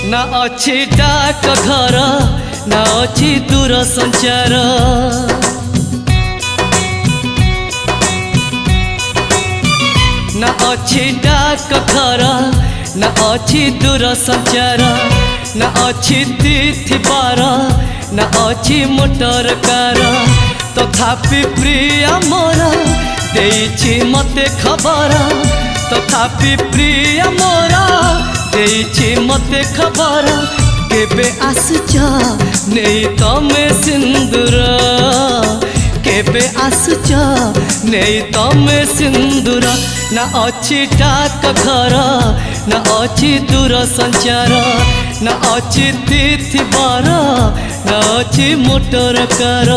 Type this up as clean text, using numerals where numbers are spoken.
ना अच्छी डाक घर ना अच्छी दूर संचार ना अच्छी डाक घर ना अच्छी दूर संचार ना अच्छी तिथि बार ना अच्छी मोटर कार तथापि प्रिय मोर देइछि मते खबर तथापि प्रिय मोर देइछि मते खबर केबे आसुच नहीं तमे सिंदूर केबे आसुच नहीं तमे सिंदूर ना अच्छी डाक घर ना अच्छी दूर संचार ना अच्छी तिथि बार ना अच्छी मोटर कार।